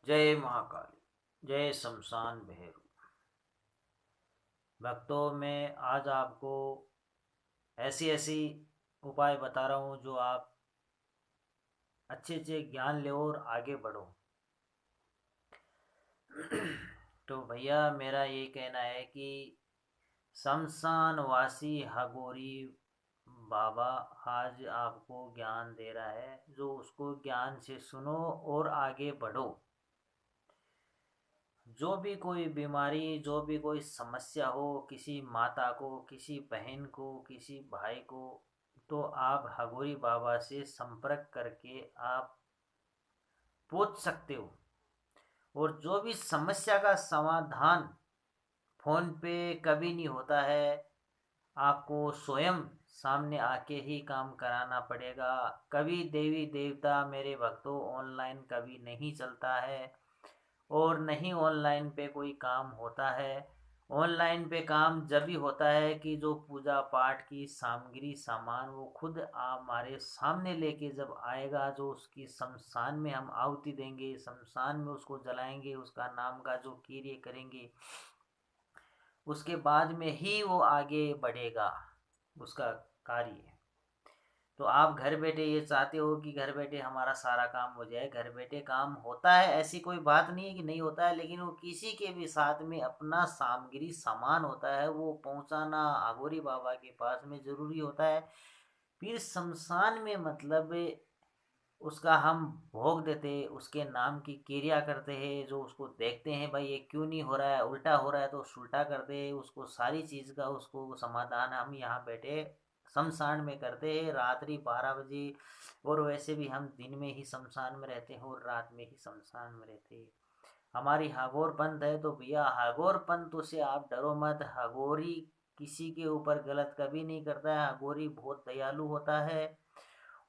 जय महाकाली, जय शमशान भैरव। भक्तों, मैं आज आपको ऐसी ऐसी उपाय बता रहा हूँ जो आप अच्छे अच्छे ज्ञान लो और आगे बढ़ो। तो भैया, मेरा ये कहना है कि शमशान वासी हगोरी बाबा आज आपको ज्ञान दे रहा है, जो उसको ज्ञान से सुनो और आगे बढ़ो। जो भी कोई बीमारी, जो भी कोई समस्या हो, किसी माता को, किसी बहन को, किसी भाई को, तो आप हगोरी बाबा से संपर्क करके आप पूछ सकते हो। और जो भी समस्या का समाधान फोन पे कभी नहीं होता है, आपको स्वयं सामने आके ही काम कराना पड़ेगा। कभी देवी देवता मेरे भक्तों ऑनलाइन कभी नहीं चलता है, और नहीं ऑनलाइन पे कोई काम होता है। ऑनलाइन पे काम जब भी होता है कि जो पूजा पाठ की सामग्री सामान वो खुद हमारे सामने लेके जब आएगा, जो उसकी शमशान में हम आहुति देंगे, शमशान में उसको जलाएंगे, उसका नाम का जो कार्य करेंगे, उसके बाद में ही वो आगे बढ़ेगा उसका कार्य। तो आप घर बैठे ये चाहते हो कि घर बैठे हमारा सारा काम हो जाए। घर बैठे काम होता है, ऐसी कोई बात नहीं है कि नहीं होता है, लेकिन वो किसी के भी साथ में अपना सामग्री सामान होता है वो पहुंचाना अघोरी बाबा के पास में जरूरी होता है। फिर शमशान में मतलब उसका हम भोग देते, उसके नाम की क्रिया करते हैं, जो उसको देखते हैं भाई ये क्यों नहीं हो रहा है, उल्टा हो रहा है तो उल्टा कर दे, उसको सारी चीज़ का उसको समाधान हम यहाँ बैठे शमशान में करते हैं रात्रि 12 बजे। और वैसे भी हम दिन में ही शमशान में रहते हैं और रात में ही शमशान में रहते हैं। हमारी हागोर पंथ है, तो भैया हागोर पंथ से आप डरो मत। हागोरी किसी के ऊपर गलत कभी नहीं करता है, हागोरी बहुत दयालु होता है।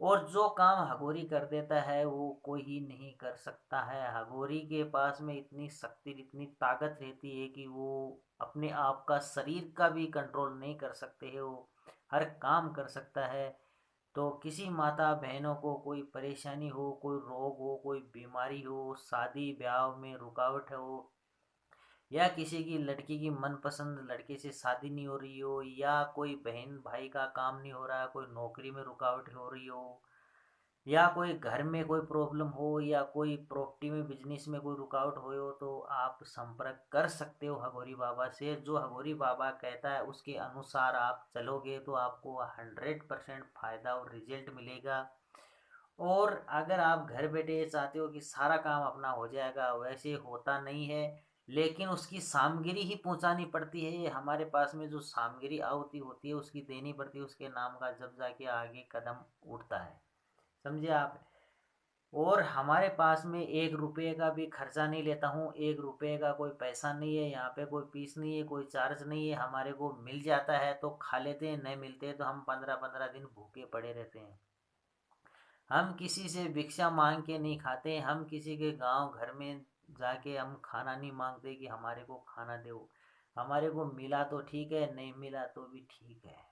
और जो काम हगोरी कर देता है वो कोई ही नहीं कर सकता है। हगोरी के पास में इतनी शक्ति, इतनी ताकत रहती है कि वो अपने आप का शरीर का भी कंट्रोल नहीं कर सकते है, वो हर काम कर सकता है। तो किसी माता बहनों को कोई परेशानी हो, कोई रोग हो, कोई बीमारी हो, शादी ब्याह में रुकावट हो, या किसी की लड़की की मनपसंद लड़के से शादी नहीं हो रही हो, या कोई बहन भाई का काम नहीं हो रहा, कोई नौकरी में रुकावट हो रही हो, या कोई घर में कोई प्रॉब्लम हो, या कोई प्रॉपर्टी में बिजनेस में कोई रुकावट हो, तो आप संपर्क कर सकते हो हगोरी बाबा से। जो हगोरी बाबा कहता है उसके अनुसार आप चलोगे तो आपको 100% फायदा और रिजल्ट मिलेगा। और अगर आप घर बैठे ये चाहते हो कि सारा काम अपना हो जाएगा, वैसे होता नहीं है। लेकिन उसकी सामग्री ही पहुंचानी पड़ती है। हमारे पास में जो सामग्री आहुति होती है उसकी देनी पड़ती है, उसके नाम का जब जाके आगे कदम उठता है। समझे आप। और हमारे पास में 1 रुपये का भी खर्चा नहीं लेता हूँ, 1 रुपये का कोई पैसा नहीं है, यहाँ पे कोई फीस नहीं है, कोई चार्ज नहीं है। हमारे को मिल जाता है तो खा लेते हैं, नहीं मिलते तो हम 15-15 दिन भूखे पड़े रहते हैं। हम किसी से भिक्षा मांग के नहीं खाते, हम किसी के गांव घर में जाके हम खाना नहीं मांगते कि हमारे को खाना दो। हमारे को मिला तो ठीक है, नहीं मिला तो भी ठीक है।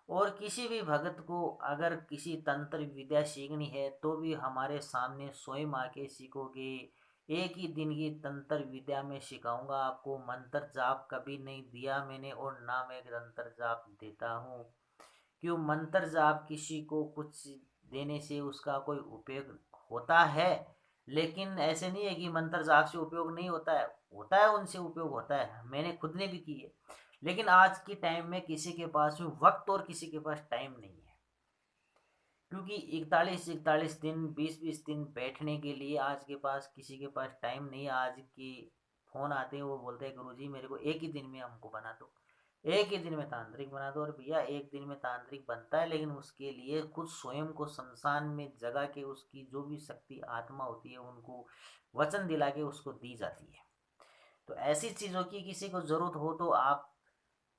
और किसी भी भगत को अगर किसी तंत्र विद्या सीखनी है तो भी हमारे सामने स्वयं आके सीखोगे। एक ही दिन की तंत्र विद्या में सिखाऊंगा आपको। मंत्र जाप कभी नहीं दिया मैंने, और ना मैं तंत्र जाप देता हूँ। क्यों, मंत्र जाप किसी को कुछ देने से उसका कोई उपयोग होता है, लेकिन ऐसे नहीं है कि मंत्र जाप से उपयोग नहीं होता है। होता है, उनसे उपयोग होता है, मैंने खुद ने भी की है। लेकिन आज के टाइम में किसी के पास में वक्त और किसी के पास टाइम नहीं है। क्योंकि 41-41 दिन, 20-20 दिन बैठने के लिए आज के पास किसी के पास टाइम नहीं है। आज की फोन आते हैं, वो बोलते हैं गुरुजी मेरे को एक ही दिन में हमको बना दो, एक ही दिन में तांत्रिक बना दो। और भैया एक दिन में तांत्रिक बनता है, लेकिन उसके लिए खुद स्वयं को शमशान में जगा के उसकी जो भी शक्ति आत्मा होती है उनको वचन दिला के उसको दी जाती है। तो ऐसी चीज़ों की किसी को ज़रूरत हो तो आप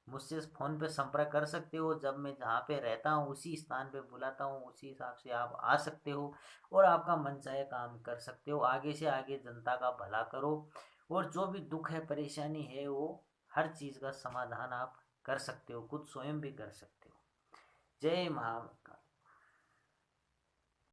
मुझसे फ़ोन पे संपर्क कर सकते हो। जब मैं जहाँ पे रहता हूँ उसी स्थान पे बुलाता हूँ, उसी हिसाब से आप आ सकते हो और आपका मनचाहे काम कर सकते हो। आगे से आगे जनता का भला करो, और जो भी दुख है परेशानी है वो हर चीज़ का समाधान आप कर सकते हो, खुद स्वयं भी कर सकते हो। जय महा